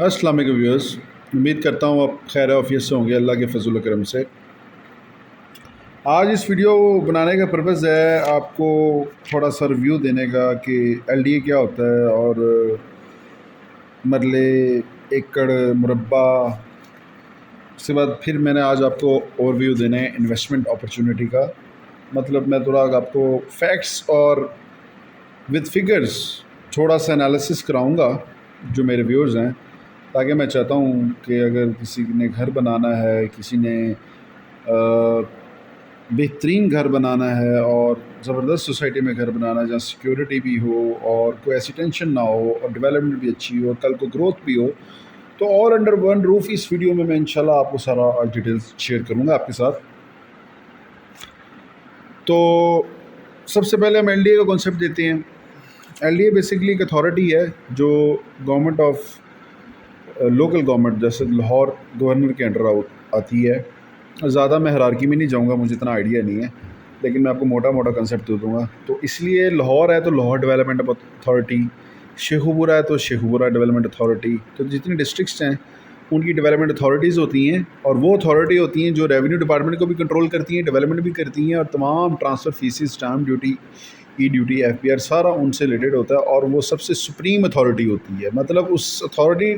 अस्सलाम वालेकुम व्यूअर्स, उम्मीद करता हूँ आप खैर आफियत से होंगे अल्लाह के फजल करम से। आज इस वीडियो बनाने का पर्पज़ है आपको थोड़ा सा रिव्यू देने का कि एलडीए क्या होता है और मरले, एकड़, मुरब्बा। उसके बाद फिर मैंने आज आपको ओवरव्यू देना है इन्वेस्टमेंट अपॉर्चुनिटी का। मतलब मैं थोड़ा आपको फैक्ट्स और विद फिगर्स थोड़ा सा एनालिसिस कराऊंगा जो मेरे व्यूअर्स हैं, ताकि मैं चाहता हूँ कि अगर किसी ने घर बनाना है, किसी ने बेहतरीन घर बनाना है और ज़बरदस्त सोसाइटी में घर बनाना है जहाँ सिक्योरिटी भी हो और कोई ऐसी टेंशन ना हो और डेवलपमेंट भी अच्छी हो और कल को ग्रोथ भी हो, तो ऑल अंडर वन रूफ इस वीडियो में मैं इंशाल्लाह आपको सारा डिटेल्स शेयर करूँगा आपके साथ। तो सबसे पहले हम एलडीए का कॉन्सेप्ट देते हैं। एलडीए बेसिकली एक अथॉरिटी है जो गवर्नमेंट ऑफ लोकल गवर्नमेंट जैसे लाहौर गवर्नर के अंडर आती है। ज़्यादा मैं हायरार्की में नहीं जाऊंगा, मुझे इतना आइडिया नहीं है, लेकिन मैं आपको मोटा मोटा कंसेप्ट दे दूंगा। तो इसलिए लाहौर है तो लाहौर डेवलपमेंट अथॉरिटी, शेखुपुरा है तो शेखुपुरा डेवलपमेंट अथॉरिटी। तो जितनी डिस्ट्रिक्ट्स हैं उनकी डेवलपमेंट अथॉरिटीज़ होती हैं और वो अथॉरिटी होती हैं जो रेवेन्यू डिपार्टमेंट को भी कंट्रोल करती हैं, डेवलपमेंट भी करती हैं और तमाम ट्रांसफ़र फीसिस, स्टाम्प ड्यूटी, ई ड्यूटी, एफपीआर सारा उनसे रिलेटेड होता है और वो सबसे सुप्रीम अथॉरिटी होती है। मतलब उस अथॉरिटी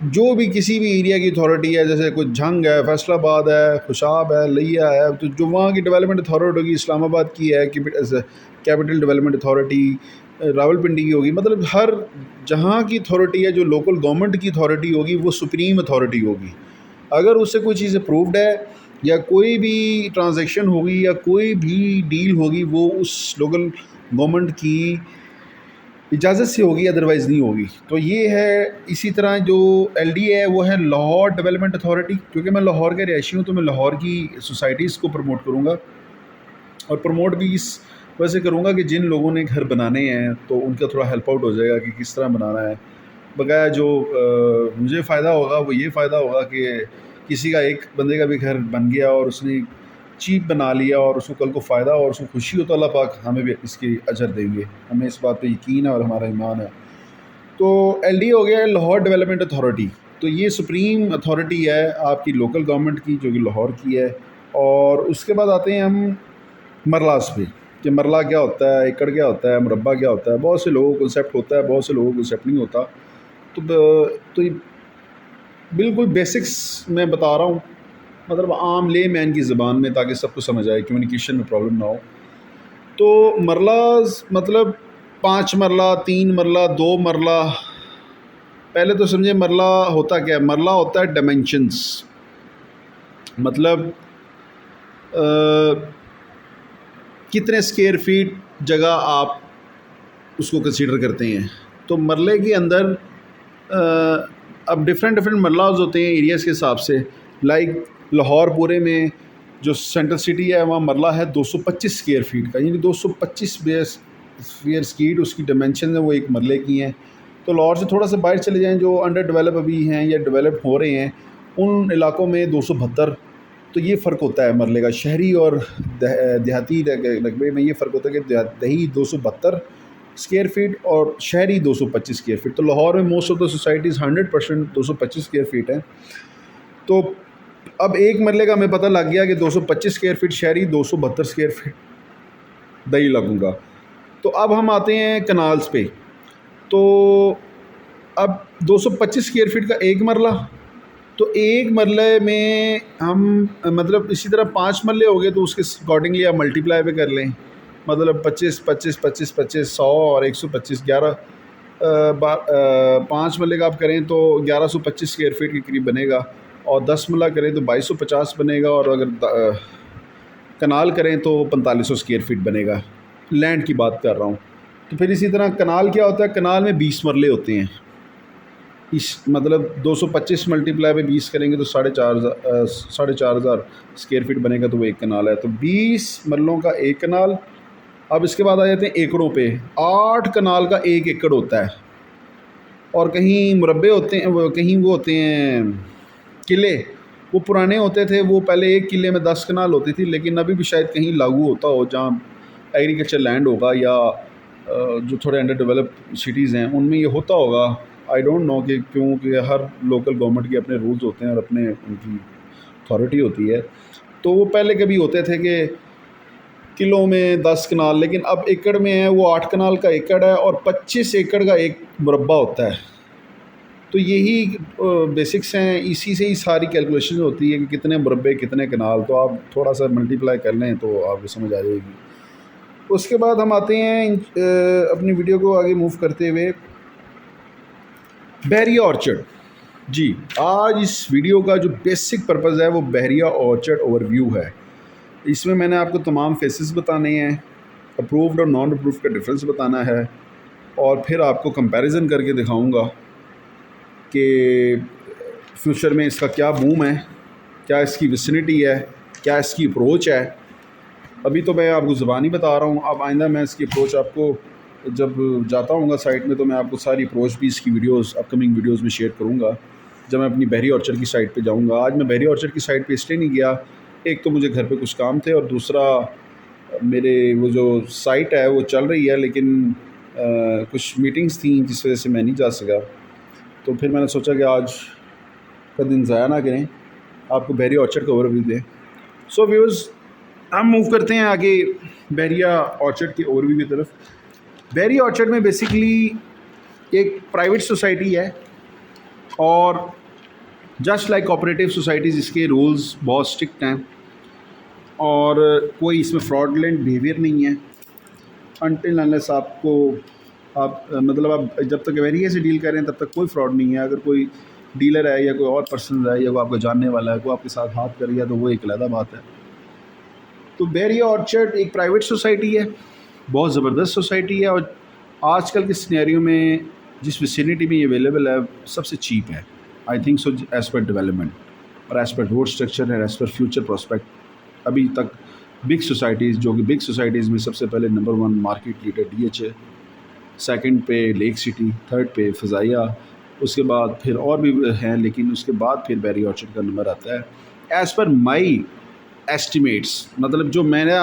जो भी किसी भी एरिया की अथॉरिटी है, जैसे कोई झंग है, फैसलाबाद है, खुशाब है, लिया है, तो जो वहाँ की डेवलपमेंट अथॉरिटी होगी, इस्लामाबाद की है कैपिटल डेवलपमेंट अथॉरिटी, रावलपिंडी की होगी, मतलब हर जहाँ की अथॉरिटी है जो लोकल गवर्नमेंट की अथॉरिटी होगी वो सुप्रीम अथॉरिटी होगी। अगर उससे कोई चीज़ अप्रूव्ड है या कोई भी ट्रांजैक्शन होगी या कोई भी डील होगी वो उस लोकल गवर्नमेंट की इजाज़त से होगी, अदरवाइज़ नहीं होगी। तो ये है। इसी तरह जो एलडीए है वो है लाहौर डेवलपमेंट अथॉरिटी। क्योंकि मैं लाहौर का रिहायशी हूँ तो मैं लाहौर की सोसाइटीज़ को प्रमोट करूँगा और प्रमोट भी इस वैसे करूँगा कि जिन लोगों ने घर बनाने हैं तो उनका थोड़ा हेल्प आउट हो जाएगा कि किस तरह बनाना है। बकाया जो मुझे फ़ायदा होगा वो ये फ़ायदा होगा कि किसी का एक बंदे का भी घर बन गया और उसने चीप बना लिया और उसको कल को फ़ायदा और उसको खुशी हो तो अल्लाह पाक हमें भी इसकी अजर देंगे। हमें इस बात पे यकीन है और हमारा ईमान है। तो एलडी हो गया लाहौर डेवलपमेंट अथॉरिटी। तो ये सुप्रीम अथॉरिटी है आपकी लोकल गवर्नमेंट की जो कि लाहौर की है। और उसके बाद आते हैं हम मरलास पे कि मरला क्या होता है, एकड़ क्या होता है, मुरब्बा क्या होता है। बहुत से लोगों को कंसेप्ट होता है, बहुत से लोगों को कंसेप्ट नहीं होता। तो ये बिल्कुल बेसिक्स मैं बता रहा हूँ, मतलब आम ले मैन की ज़बान में, ताकि सबको समझ आए, कम्युनिकेशन में प्रॉब्लम ना हो। तो मरलाज मतलब 5 मरला, 3 मरला, 2 मरला। पहले तो समझे मरला होता क्या है। मरला होता है डायमेंशंस, मतलब कितने स्क्वायर फीट जगह आप उसको कंसीडर करते हैं। तो मरले के अंदर अब डिफरेंट मरलाज होते हैं एरियाज़ के हिसाब से। लाइक लाहौर पूरे में जो सेंट्रल सिटी है वहाँ मरला है 225 स्क्वायर फीट का, यानी 225 स्क्वायर फीट उसकी डायमेंशन है, वो एक मरले की हैं। तो लाहौर से थोड़ा सा बाहर चले जाएँ जो अंडर डेवलप अभी हैं या डेवलप हो रहे हैं, उन इलाकों में 272। तो ये फ़र्क होता है मरले का। शहरी और देहाती रकबे में ये फ़र्क होता है कि दही 272 स्क्वायर फीट और शहरी 225 स्क्वायर फीट। तो लाहौर में most of the societies 100% 225 square feet हैं। तो अब एक मरले का हमें पता लग गया कि 225 स्क्वायर फीट शहरी, 272 स्क्वायर फीट दही लगूंगा। तो अब हम आते हैं कनाल्स पे। तो अब 225 स्क्वायर फीट का एक मरला, तो एक मरले में हम मतलब इसी तरह 5 मरले हो गए तो उसके अकॉर्डिंगली आप मल्टीप्लाई पे कर लें। मतलब 25 25 25 25 100 और 125 11 5 मरले का आप करें तो 1125 स्क्वायर फीट के करीब बनेगा। और 10 मरला करें तो 2250 बनेगा। और अगर कनाल करें तो 4500 स्क्वायर फीट बनेगा। लैंड की बात कर रहा हूँ। तो फिर इसी तरह कनाल क्या होता है, कनाल में 20 मरले होते हैं। इस मतलब 225 मल्टीप्लाई पे 20 करेंगे तो 4,500 स्क्वायर फीट बनेगा, तो वो एक कनाल है। तो 20 मरलों का एक कनाल। अब इसके बाद आ जाते हैं एकड़ों पे। 8 कनाल का 1 एकड़ होता है। और कहीं मुरब्बे होते हैं, कहीं वो होते हैं किले, वो पुराने होते थे। वो पहले एक किले में 10 कनाल होती थी, लेकिन अभी भी शायद कहीं लागू होता हो जहाँ एग्रीकल्चर लैंड होगा या जो थोड़े अंडर डेवलप सिटीज़ हैं उनमें ये होता होगा। आई डोंट नो कि क्यों, कि हर लोकल गवर्नमेंट के अपने रूल्स होते हैं और अपने उनकी अथॉरिटी होती है। तो वो पहले कभी होते थे कि किलो में 10 कनाल, लेकिन अब एकड़ में है, वो 8 कनाल का एकड़ है और 25 एकड़ का एक मुरब्बा होता है। तो यही बेसिक्स हैं, इसी से ही सारी कैलकुलेशन होती है कि कितने मुरब्बे कितने कनाल। तो आप थोड़ा सा मल्टीप्लाई कर लें तो आपको समझ आ जाएगी। उसके बाद हम आते हैं अपनी वीडियो को आगे मूव करते हुए बहरिया ऑर्चर्ड। जी, आज इस वीडियो का जो बेसिक पर्पज़ है वो बहरिया ऑर्चर्ड ओवरव्यू है। इसमें मैंने आपको तमाम फेसेस बताने हैं, अप्रूव्ड और नॉन अप्रूव्ड का डिफरेंस बताना है, और फिर आपको कंपैरिजन करके दिखाऊंगा कि फ्यूचर में इसका क्या बूम है, क्या इसकी विसिनिटी है, क्या इसकी अप्रोच है। अभी तो मैं आपको ज़बानी बता रहा हूँ, अब आइंदा मैं इसकी अप्रोच आपको जब जाता हूँगा साइट में तो मैं आपको सारी अप्रोच भी इसकी वीडियोस अपकमिंग वीडियोस में शेयर करूँगा जब मैं अपनी बहरी ऑर्चर्ड की साइट पे जाऊँगा। आज मैं बहरी ऑर्चर्ड की साइट पे इसलिए नहीं गया, एक तो मुझे घर पे कुछ काम थे और दूसरा मेरे वो जो साइट है वो चल रही है, लेकिन कुछ मीटिंग्स थी जिस वजह से मैं नहीं जा सका। तो फिर मैंने सोचा कि आज का दिन ज़ाया ना करें, आपको बहरी ऑर्चर्ड का ओवरव्यू दें। सो व्यूअर्स, हम मूव करते हैं आगे बहरिया ऑर्चर्ड के ओवरव्यू की तरफ। बहरिया ऑर्चर्ड में बेसिकली एक प्राइवेट सोसाइटी है और जस्ट लाइक कोऑपरेटिव सोसाइटीज़ इसके रूल्स बहुत स्ट्रिक्ट हैं और कोई इसमें फ्रॉडलेंट बिहेवियर नहीं है अनटिल अनलेस आपको मतलब आप जब तक बहरिया से डील कर रहे हैं तब तक कोई फ्रॉड नहीं है। अगर कोई डीलर है या कोई और पर्सन है या कोई आपको जानने वाला है, कोई आपके साथ हाथ कर गया तो वो एक अलग बात है। तो बहरिया ऑर्चर्ड एक प्राइवेट सोसाइटी है, बहुत ज़बरदस्त सोसाइटी है और आजकल के सिनेरियो में जिस विसिनिटी में ये अवेलेबल है सबसे चीप है, I think so, as per development और as per road structure and as per future prospect. अभी तक बिग सोसाइटीज़, जो कि बिग सोसाइटीज़ में सबसे पहले नंबर 1 मार्केट लीडर DH है, सेकंड पे लेक सिटी, थर्ड पे फ़ज़ाइया, उसके बाद फिर और भी हैं, लेकिन उसके बाद फिर बहरिया ऑर्चर्ड का नंबर आता है एज़ पर माई एस्टिमेट्स। मतलब जो मेरा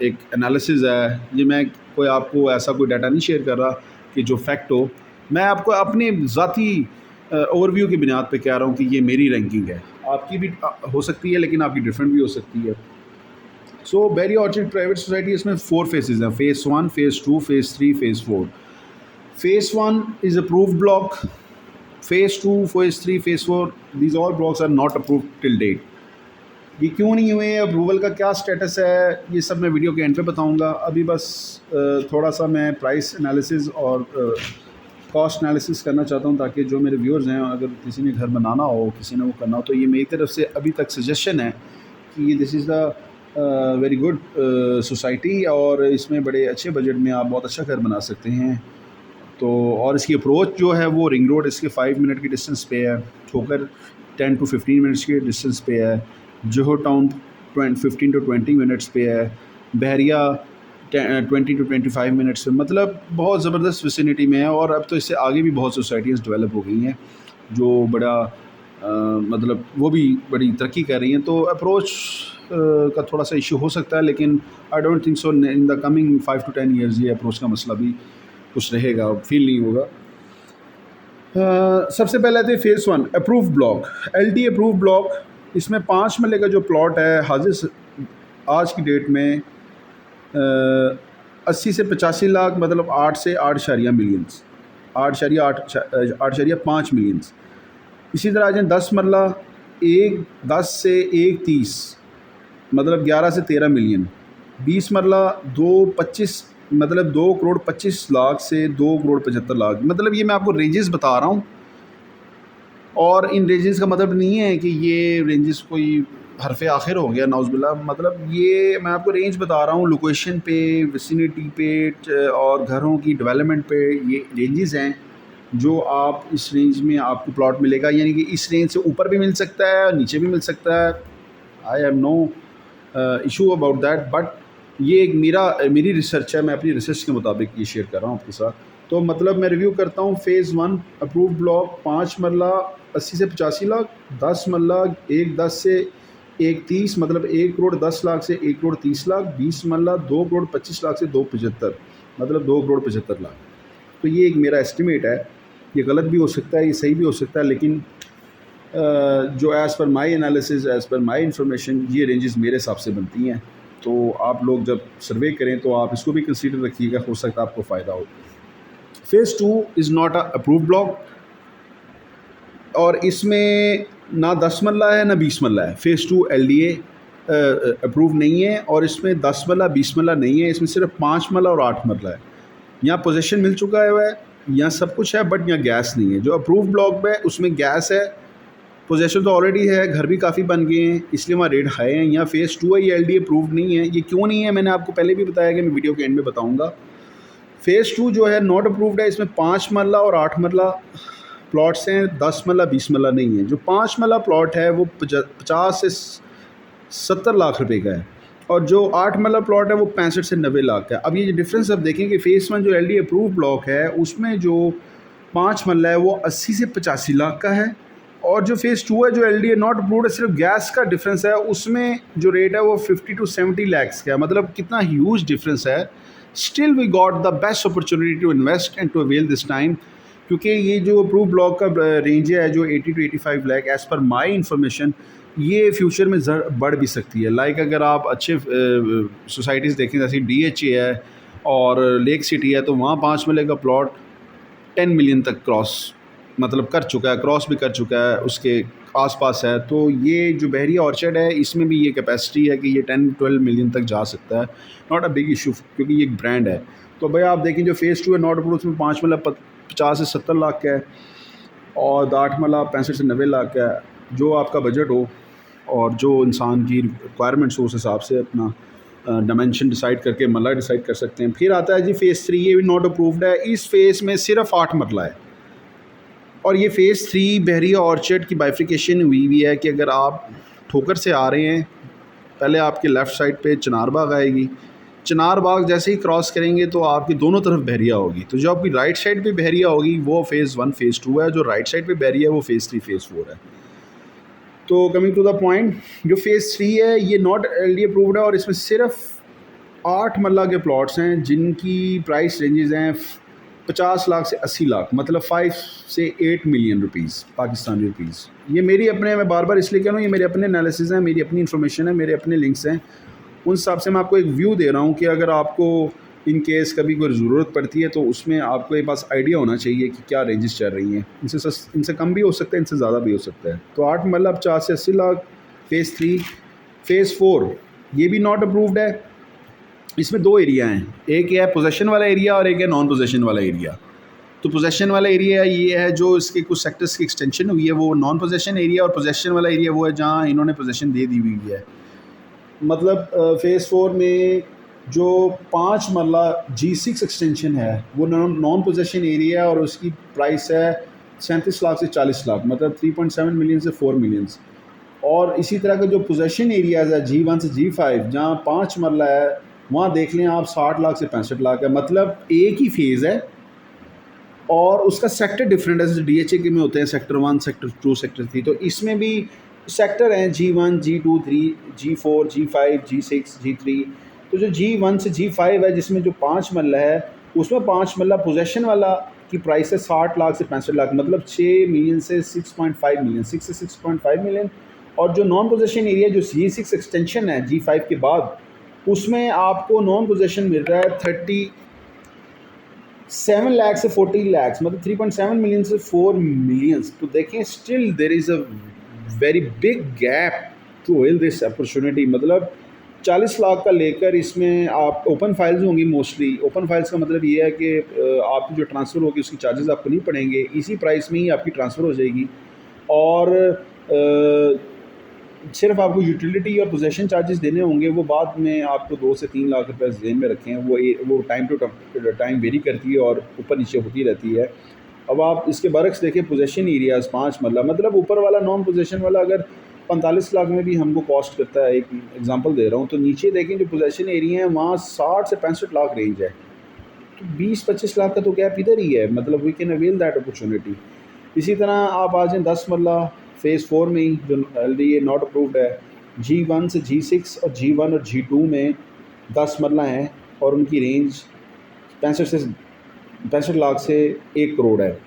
एक एनालिसिस है, ये मैं कोई आपको ऐसा कोई डाटा नहीं शेयर कर रहा कि जो फैक्ट हो, मैं आपको अपने ज़ाती ओवरव्यू की बुनियाद पे कह रहा हूँ कि ये मेरी रैंकिंग है। आपकी भी हो सकती है लेकिन आपकी डिफरेंट भी हो सकती है। So Bahria orchard private society, इसमें 4 फेजेज़ हैं, phase 1, phase 2, phase 3, phase 4। Phase 1 is approved block, phase 2, phase 3, phase 4, these all blocks are not approved till date. ये क्यों नहीं हुए, अप्रूवल का क्या स्टेटस है, ये सब मैं वीडियो के एंड पे बताऊंगा। अभी बस थोड़ा सा मैं प्राइस एनालिसिस और कॉस्ट एनालिसिस करना चाहता हूं ताकि जो मेरे व्यूअर्स हैं, अगर किसी ने घर बनाना हो, किसी ने वो करना हो, तो ये मेरी तरफ से अभी तक सजेशन है कि this is the very good society और इसमें बड़े अच्छे बजट में आप बहुत अच्छा घर बना सकते हैं। तो और इसकी अप्रोच जो है वो रिंग रोड इसके 5 मिनट की डिस्टेंस पे है, ठोकर 10 to 15 मिनट्स के डिस्टेंस पे है, जोहर टाउन 15 to 20 मिनट्स पे है, बहरिया 20 to 25 मिनट्स पे, मतलब बहुत ज़बरदस्त विसिनिटी में है। और अब तो इससे आगे भी बहुत सोसाइटीज़ डेवलप हो गई हैं जो बड़ा मतलब वो भी बड़ी तरक्की कर रही हैं। तो अप्रोच का थोड़ा सा इशू हो सकता है, लेकिन I don't think so in the coming 5 to 10 years ये अप्रोच का मसला भी कुछ रहेगा, फील नहीं होगा। सबसे पहले आते हैं phase 1 approved block, LD approved block. इसमें 5 मरले का जो प्लॉट है हाजिर आज की डेट में 80 से 85 लाख, मतलब 8 से 8 मिलियंस, 8.5 मिलियंस। इसी तरह आ जाए 10 मरला, 10 से 1.30, मतलब 11 से 13 मिलियन। 20 मरला 2.25, मतलब 2 करोड़ 25 लाख से 2 करोड़ 75 लाख। मतलब ये मैं आपको रेंजेस बता रहा हूँ और इन रेंजेस का मतलब नहीं है कि ये रेंजेस कोई हरफ़े आखिर हो गया नाउज़ुबिल्लाह, मतलब ये मैं आपको रेंज बता रहा हूँ लोकेशन पे, विसिनिटी पे और घरों की डेवलपमेंट पे। ये रेंजेस हैं जो आप इस रेंज में आपको प्लॉट मिलेगा, यानी कि इस रेंज से ऊपर भी मिल सकता है और नीचे भी मिल सकता है। I have no issue about that, but ये एक मेरी रिसर्च है, मैं अपनी रिसर्च के मुताबिक ये शेयर कर रहा हूँ आपके साथ। तो मतलब मैं रिव्यू करता हूँ। फ़ेज़ 1 अप्रूव्ड ब्लॉक 5 मरला 80 से 85 लाख, 10 मरला 10 से 1.30, मतलब 1 करोड़ 10 लाख से 1 करोड़ 30 लाख, 20 मरला 2 करोड़ 25 लाख से 2.75, मतलब 2 करोड़ 75 लाख। तो ये एक मेरा एस्टिमेट है ये गलत भी हो सकता है, ये सही भी हो सकता है, लेकिन जो एज़ पर माई एनालिसिस, एज़ पर माई इंफॉर्मेशन, ये रेंजेस मेरे हिसाब से बनती हैं। तो आप लोग जब सर्वे करें तो आप इसको भी कंसीडर रखिएगा, हो सकता है आपको फ़ायदा हो। Phase 2 is not a approved block, और इसमें ना 10 मरला है ना 20 मरला है। फ़ेज़ 2 LDA अप्रूव नहीं है, और इसमें 10 मरला 20 मरला नहीं है, इसमें सिर्फ 5 मरला और 8 मरला है। यहाँ पोजेसन मिल चुका है, यहाँ सब कुछ है, बट यहाँ गैस नहीं है। जो अप्रूव ब्लॉक में उसमें गैस है, पोजेसन तो ऑलरेडी है, घर भी काफ़ी बन गए हैं, इसलिए वहाँ रेट हाई है। यहाँ फ़ेज़ 2 है, ये LDA अप्रूव नहीं है। ये क्यों नहीं है मैंने आपको पहले भी बताया कि मैं वीडियो के एंड में बताऊँगा। फ़ेज़ 2 जो है नॉट अप्रूव्ड है, इसमें 5 मरला और 8 मरला प्लॉट्स हैं, 10 मरला 20 मरला नहीं है। जो 5 मरला प्लॉट है वो 50 से 70 लाख रुपए का है, और जो 8 मरला प्लॉट है वो 65 से 90 लाख का है। अब ये डिफरेंस अब देखें कि फ़ेज़ 1 जो LDA अप्रूव ब्लॉक है उसमें जो 5 मरला है वो 80 से 85 लाख का है, और जो फ़ेज़ 2 है जो LDA नॉट अप्रूव्ड है, सिर्फ गैस का डिफरेंस है, उसमें जो रेट है वो 50 टू 70 लैक्स का है। मतलब कितना ह्यूज डिफरेंस है। Still we got the best opportunity to invest and to avail this time, क्योंकि ये जो अप्रूव ब्लॉक का रेंज है जो 80 to 85 lakh, as per my information ये फ्यूचर में बढ़ भी सकती है। लाइक अगर आप अच्छे सोसाइटीज़ देखें, जैसे DHA है और लेक सिटी है, तो वहाँ 5 मरले का प्लॉट 10 मिलियन तक कर चुका है, क्रॉस भी कर चुका है, उसके आसपास है। तो ये जो बहरिया ऑर्चर्ड है, इसमें भी ये कैपेसिटी है कि ये 10-12 मिलियन तक जा सकता है। नॉट अ बिग इशू, क्योंकि ये एक ब्रांड है। तो भाई आप देखें जो फ़ेज़ 2 है नॉट अप्रूव्ड, उसमें 5 मरला 50 से 70 लाख का है, और 8 मरला 65 से 90 लाख का है। जो आपका बजट हो और जो इंसान की रिक्वायरमेंट्स हो, उस हिसाब से अपना डायमेंशन डिसाइड करके मरला डिसाइड कर सकते हैं। फिर आता है जी फ़ेज़ 3, ये भी नॉट अप्रूव्ड है। इस फ़ेज़ में सिर्फ 8 मरला है, और ये फ़ेज़ 3 बहरिया ऑर्चर्ड की बाइफिकेशन हुई है कि अगर आप ठोकर से आ रहे हैं, पहले आपके लेफ़्ट साइड पे चिनार बाग आएगी, चिनार बाग जैसे ही क्रॉस करेंगे तो आपकी दोनों तरफ बहरिया होगी। तो जो आपकी राइट साइड पे बहरिया होगी वो फ़ेज़ 1 फ़ेज़ 2 है, जो राइट साइड पे बहरिया है वो फ़ेज़ 3 फ़ेज़ 4 है। तो कमिंग टू द पॉइंट, जो फ़ेज़ 3 है ये नॉट LDA अप्रूव्ड है, और इसमें सिर्फ 8 मरला के प्लॉट्स हैं जिनकी प्राइस रेंजेस हैं 50 लाख से 80 लाख, मतलब 5 से 8 मिलियन रुपीज़ पाकिस्तानी रुपीज़। ये मेरी अपने, मैं बार बार इसलिए कह रहा हूँ, ये मेरे अपने एनालिसिस हैं, मेरी अपनी इन्फॉर्मेशन है, मेरे अपने लिंक्स हैं। उन हिसाब से मैं आपको एक व्यू दे रहा हूँ कि अगर आपको इन केस कभी कोई ज़रूरत पड़ती है तो उसमें आपको एक पास आइडिया होना चाहिए कि क्या रेंजेस चल रही हैं। इनसे कम भी हो सकता है, इनसे ज़्यादा भी हो सकता है। तो 8 मरला 50 से 80 लाख फ़ेज़ 3। फ़ेज़ 4 ये भी नॉट अप्रूव्ड है। इसमें 2 एरिया हैं, एक है पोजेसन वाला एरिया और एक है नॉन पोजेसन वाला एरिया। तो पोजेसन वाला एरिया ये है जो इसके कुछ सेक्टर्स की एक्सटेंशन हुई है, वो नॉन पोजेसन एरिया, और पोजेसन वाला एरिया वो है जहाँ इन्होंने पोजेसन दे दी हुई है। मतलब फ़ेज़ 4 में जो 5 मरला G6 एक्सटेंशन है वो नॉन पोजेसन एरिया है, और उसकी प्राइस है 37 लाख से 40 लाख, मतलब 3.7 मिलियन से 4 मिलियन। और इसी तरह का जो पोजेसन एरियाज़ है G1 से G5 जहाँ 5 मरला है, वहाँ देख लें आप 60 लाख से 65 लाख है। मतलब एक ही फेज़ है और उसका सेक्टर डिफरेंट है। जैसे DHA के में होते हैं सेक्टर 1, सेक्टर 2, सेक्टर 3, तो इसमें भी सेक्टर हैं G1, G2, 3, G4, G5, G6, G3। तो जो G1 से G5 है जिसमें जो 5 मरला है, उसमें 5 मरला पोजेसन वाला की प्राइस है 60 लाख से 65 लाख, मतलब 6 मिलियन से 6.5 मिलियन, 6 से 6.5 मिलियन। और जो नॉन पोजेसन एरिया जो G6 एक्सटेंशन है G5 के बाद, उसमें आपको नॉन पोजेसन मिल रहा है 37 लाख से 40 लाख, मतलब 3.7 मिलियन से 4 मिलियन। तो देखें still there is a very big gap to hold this opportunity. मतलब 40 लाख का लेकर इसमें आप ओपन फाइल्स होंगी मोस्टली। ओपन फाइल्स का मतलब ये है कि आपकी जो ट्रांसफ़र होगी उसकी चार्जेस आपको नहीं पड़ेंगे, इसी प्राइस में ही आपकी ट्रांसफ़र हो जाएगी। और सिर्फ आपको यूटिलिटी और पोजेसन चार्जेस देने होंगे, वो बाद में आपको 2 से 3 लाख रुपए जेन में रखें। वो टाइम टू टाइम वेरी करती है और ऊपर नीचे होती रहती है। अब आप इसके बरक्स देखें, पोजेसन एरियाज़ 5 मरला, मतलब ऊपर वाला नॉन पोजेसन वाला अगर 45 लाख में भी हमको कॉस्ट करता है, एक एग्जांपल दे रहा हूँ, तो नीचे देखें जो पोजेसन एरिया है वहाँ 60 से 65 लाख रेंज है। तो 20-25 लाख का तो गैप इधर ही है, मतलब we can avail that opportunity. इसी तरह आप आ जाएँ 10 मरला फ़ेज़ 4 में ही जो LDA नॉट अप्रूव्ड है, G1 से G6 और G1 और G2 में 10 मरला हैं और उनकी रेंज 65 लाख से 1 करोड़ है।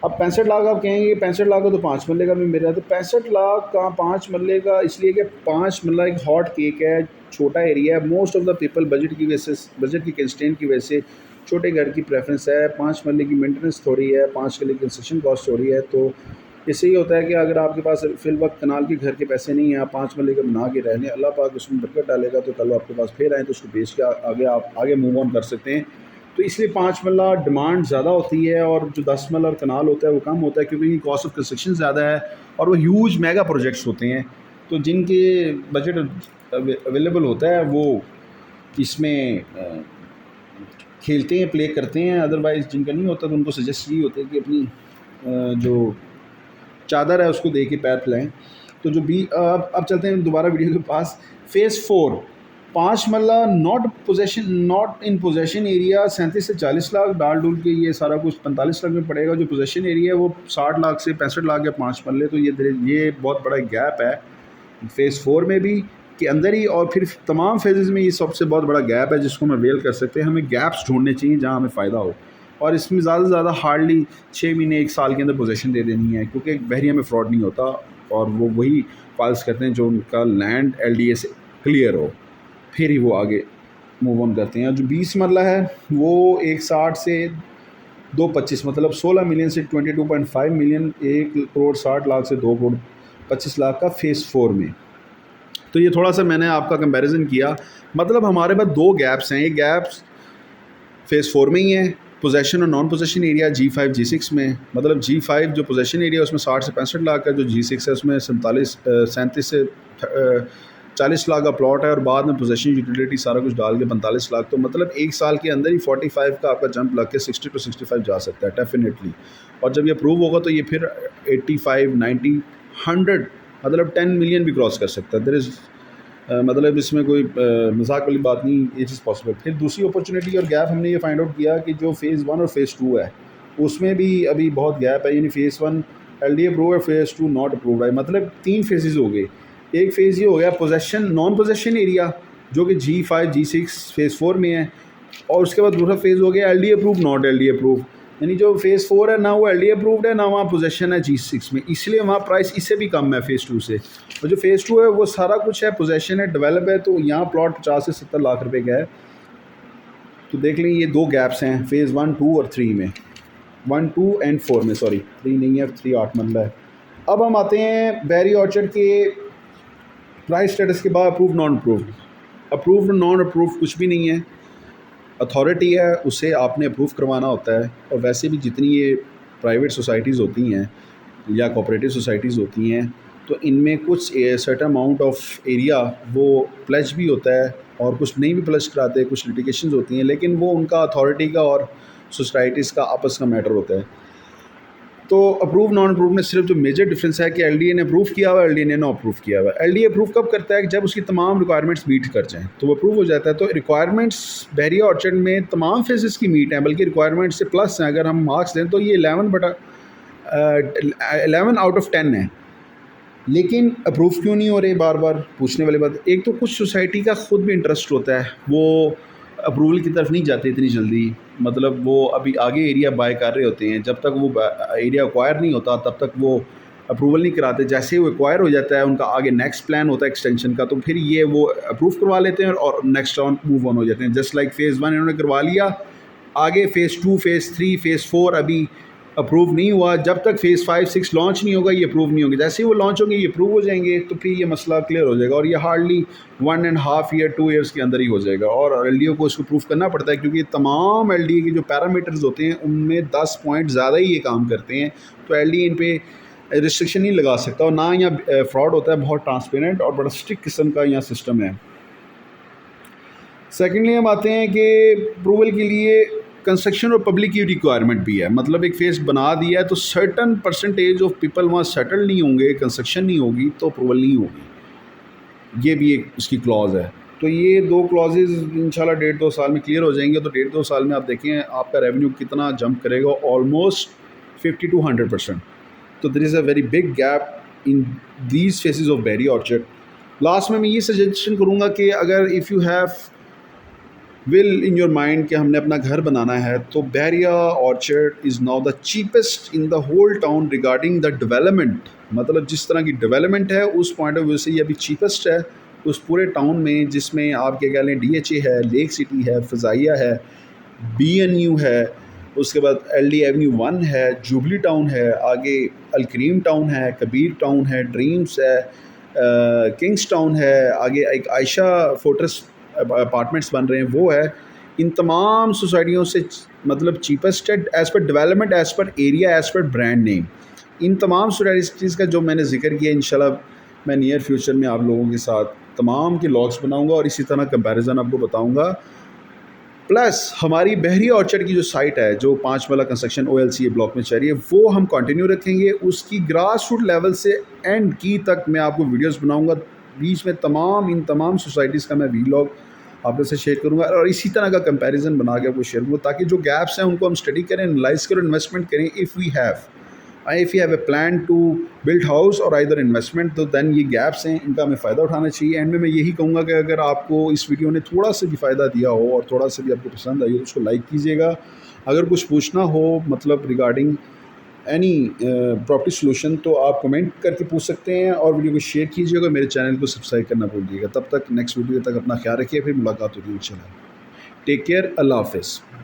अब 65 लाख आप कहेंगे 65 लाख का तो 5 मरले का भी मेरा, तो 65 लाख का 5 मरले का इसलिए कि 5 मरला एक हॉट केक है, छोटा एरिया है। Most of the people budget की वजह से, बजट की कंस्ट्रेंट की वजह से छोटे घर की प्रेफरेंस है। 5 मरले की मेंटेनेंस थोड़ी है, 5 मरले की कंस्ट्रक्शन कॉस्ट थोड़ी है। तो इससे ये होता है कि अगर आपके पास फिल वक्त कनाल के घर के पैसे नहीं हैं, आप 5 मरले का बना के रह लें, अल्लाह पाक उसमें बरकत डालेगा, तो कल आपके पास फिर आए तो उसको बेच के आगे आप आगे मूव ऑन कर सकते हैं। तो इसलिए 5 मरला डिमांड ज़्यादा होती है और जो 10 मरला और कनाल होता है वो कम होता है, क्योंकि कॉस्ट ऑफ कंस्ट्रक्शन ज़्यादा है और वो ह्यूज मेगा प्रोजेक्ट्स होते हैं। तो जिनके बजट अवेलेबल होता है वो इसमें खेलते हैं, प्ले करते हैं। अदरवाइज़ जिनका नहीं होता तो उनको सजेस्ट यही होता है कि अपनी जो चादर है उसको दे के पैर फैलाएँ। तो जो बी अब चलते हैं दोबारा वीडियो के पास। फ़ेज़ 4 5 मरला नॉट इन पोजेशन एरिया 37 से 40 लाख डाल डूल के ये सारा कुछ 45 लाख में पड़ेगा। जो पोजेशन एरिया है वो 60 लाख से 65 लाख या 5 मरले। तो ये बहुत बड़ा गैप है फ़ेज़ 4 में भी के अंदर ही, और फिर तमाम फेजेज़ में ये सबसे बहुत बड़ा गैप है जिसको हम अवेल कर सकते हैं। हमें गैप्स ढूंढने चाहिए जहाँ हमें फ़ायदा हो, और इसमें ज़्यादा से ज़्यादा हार्डली 6 महीने 1 साल के अंदर पोजीशन दे देनी है, क्योंकि बहरिया में फ्रॉड नहीं होता और वो वही फाइल्स करते हैं जो उनका लैंड LDA से क्लियर हो, फिर ही वो आगे मूव ऑन करते हैं। और जो 20 मरला है वो 160 से 225 मतलब 16 मिलियन से 22.5 मिलियन, 1 करोड़ 60 लाख से 2 करोड़ 25 लाख का फ़ेज़ 4 में। तो ये थोड़ा सा मैंने आपका कंपैरिजन किया। मतलब हमारे पास 2 गैप्स हैं। ये गैप्स फ़ेज़ 4 में ही है, पोजेशन और non possession area G5 G6 में। मतलब G5 जो पोजेशन एरिया उसमें 60 से 65 लाख है, जो G6 है उसमें 37 से 40 लाख का प्लॉट है, और बाद में पोजेशन यूटिलिटी सारा कुछ डाल के 45 लाख। तो मतलब 1 साल के अंदर ही 45 का आपका जंप लग के 60 to 65 जा सकता है डेफिनेटली। और जब ये अप्रूव होगा तो ये फिर 85, 90, 100 मतलब 10 मिलियन भी क्रॉस कर सकता है। देयर इज़ मतलब इसमें कोई मजाक वाली बात नहीं, ये चीज़ पॉसिबल। फिर दूसरी अपॉर्चुनिटी और गैप हमने ये फाइंड आउट किया कि जो फ़ेज़ 1 और फ़ेज़ 2 है उसमें भी अभी बहुत गैप है। यानी फ़ेज़ 1 LDA अप्रूव है, फ़ेज़ 2 नॉट अप्रूव्ड है। मतलब 3 फेजेज़ हो गए। एक फ़ेज़ ये हो गया पोजेशन नॉन पोजेशन एरिया जो कि G5 G6 फ़ेज़ 4 में है, और उसके बाद दूसरा फ़ेज़ हो गया LDA approve not LDA approve. यानी जो फ़ेज़ 4 है ना वो LDA अप्रूव्ड है ना वहाँ पोजेशन है G6 में, इसलिए वहाँ प्राइस इससे भी कम है फ़ेज़ 2 से। और जो फ़ेज़ 2 है वो सारा कुछ है, पोजेशन है, डेवलप है। तो यहाँ प्लॉट 50 से 70 लाख रुपए का है। तो देख लें ये 2 गैप्स हैं फ़ेज़ 1, 2 और 3 में, 1, 2 एंड 4 में। सॉरी 3 नहीं है, 3 8 मरला है। अब हम आते हैं बैरी ऑर्चर्ड के प्राइस स्टेटस के बाद approve non approved. Approved non approved कुछ भी नहीं है, अथॉरिटी है उसे आपने अप्रूव करवाना होता है। और वैसे भी जितनी ये प्राइवेट सोसाइटीज़ होती हैं या कोऑपरेटिव सोसाइटीज़ होती हैं तो इनमें कुछ सर्टेन अमाउंट ऑफ एरिया वो प्लेज भी होता है और कुछ नहीं भी प्लेज कराते, कुछ लिटिगेशंस होती हैं, लेकिन वो उनका अथॉरिटी का और सोसाइटीज़ का आपस का मैटर होता है। तो अप्रूव नॉन अप्रूव में सिर्फ जो मेजर डिफरेंस है कि LDA ने अप्रूव किया हुआ है, LDA ने नो अप्रूव किया हुआ है। LDA अप्रूव कब करता है कि जब उसकी तमाम रिक्वायरमेंट्स मीट कर जाएँ तो वो अप्रूव हो जाता है। तो रिक्वायरमेंट्स बैरिया ऑर्चर्ड में तमाम फेजेस की मीट हैं, बल्कि रिक्वायरमेंट से प्लस हैं। अगर हम मार्क्स दें तो ये 11 आउट ऑफ 10 है। लेकिन अप्रूव क्यों नहीं हो रहे, बार बार पूछने वाली बात। एक तो कुछ सोसाइटी का ख़ुद भी इंटरेस्ट होता है, वो अप्रूवल की तरफ नहीं जाते इतनी जल्दी। मतलब वो अभी आगे एरिया बाय कर रहे होते हैं, जब तक वो एरिया एक्वायर नहीं होता तब तक वो अप्रूवल नहीं कराते। जैसे ही वो एक्वायर हो जाता है उनका आगे नेक्स्ट प्लान होता है एक्सटेंशन का, तो फिर ये वो अप्रूव करवा लेते हैं और नेक्स्ट राउंड मूव ऑन हो जाते हैं। जस्ट लाइक फ़ेज़ 1 इन्होंने करवा लिया, आगे फ़ेज़ 2, फ़ेज़ 3, फ़ेज़ 4 अभी अप्रूव नहीं हुआ। जब तक फ़ेज़ 5, 6 लॉन्च नहीं होगा ये अप्रूव नहीं होंगे। जैसे ही वो लॉन्च होंगे ये अप्रूव हो जाएंगे, तो फिर ये मसला क्लियर हो जाएगा। और ये हार्डली 1.5 ईयर 2 ईयर्स के अंदर ही हो जाएगा। और LDO को इसको प्रूव करना पड़ता है, क्योंकि तमाम LDA के जो पैरामीटर्स होते हैं उनमें 10 पॉइंट ज़्यादा ही ये काम करते हैं। तो LDA इन पर रिस्ट्रिक्शन नहीं लगा सकता, और ना यहाँ फ्रॉड होता है। बहुत ट्रांसपेरेंट और बड़ा स्ट्रिक्ट किस्म का यहाँ सिस्टम है। सेकेंडली हम आते हैं कि अप्रूवल के लिए कंस्ट्रक्शन और पब्लिक की रिक्वायरमेंट भी है। मतलब एक फेज़ बना दिया है तो सर्टन परसेंटेज ऑफ पीपल वहाँ सेटल नहीं होंगे, कंस्ट्रक्शन नहीं होगी तो अप्रूवल नहीं होगी। ये भी एक उसकी क्लॉज है। तो ये 2 क्लॉजेज इंशाल्लाह 1.5-2 साल में क्लियर हो जाएंगे। तो 1.5-2 साल में आप देखें आपका रेवेन्यू कितना जंप करेगा, ऑलमोस्ट 50 to 100%। तो there is a very big gap in these phases of Bahria orchard. Last में मैं ये सजेशन करूँगा कि अगर if you have will in your mind कि हमने अपना घर बनाना है, तो Bahria orchard is now the cheapest in the whole town regarding the development. मतलब जिस तरह की डेवलपमेंट है उस पॉइंट ऑफ व्यू से ये अभी चीपेस्ट है उस पूरे टाउन में, जिसमें आप क्या कह लें DHA है, लेक सिटी है, फ़ज़ाइया है, BNU है, उसके बाद LD एवेन्यू 1 है, जुबली टाउन है, आगे अलकरीम टाउन है, कबीर टाउन है, ड्रीम्स है, किंग्स टाउन है, आगे एक आयशा फोर्ट्रेस अपार्टमेंट्स बन रहे हैं वो है। इन तमाम सोसाइटियों से मतलब चीपेस्ट है as per development, as per area, as per brand name. इन तमाम सोसाइटीज़ का जो मैंने जिक्र किया, इंशाल्लाह मैं नियर फ्यूचर में आप लोगों के साथ तमाम के लॉग्स बनाऊंगा और इसी तरह कंपैरिजन आपको बताऊंगा। प्लस हमारी बहरी ऑर्चर्ड की जो साइट है, जो 5 वाला कंस्ट्रक्शन OLCA ब्लॉक में चल रही है, वो हम कंटिन्यू रखेंगे। उसकी ग्रास रूट लेवल से एंड की तक मैं आपको वीडियोस बनाऊंगा। बीच में इन तमाम सोसाइटीज़ का मैं वीलॉग आप लोग से शेयर करूंगा और इसी तरह का कंपैरिजन बना के आपको शेयर करूँगा, ताकि जो गैप्स हैं उनको हम स्टडी करें, एनालाइज करें, इन्वेस्टमेंट करें। If you have a plan to build house और आइदर इन्वेस्टमेंट, तो दैन ये गैप्स हैं, इनका हमें फ़ायदा उठाना चाहिए। एंड में मैं यही कहूँगा कि अगर आपको इस वीडियो ने थोड़ा सा भी फ़ायदा दिया हो और थोड़ा सा भी आपको पसंद आई हो तो उसको लाइक कीजिएगा। अगर कुछ पूछना हो मतलब रिगार्डिंग एनी प्रॉपर्टी सोल्यूशन तो आप कमेंट करके पूछ सकते हैं और वीडियो को शेयर कीजिएगा। मेरे चैनल को सब्सक्राइब करना भूलिएगा। तब तक नेक्स्ट वीडियो तक अपना ख्याल रखिए, फिर मुलाकात होगी इंशाल्लाह। टेक केयर, अल्लाह हाफ़िज़।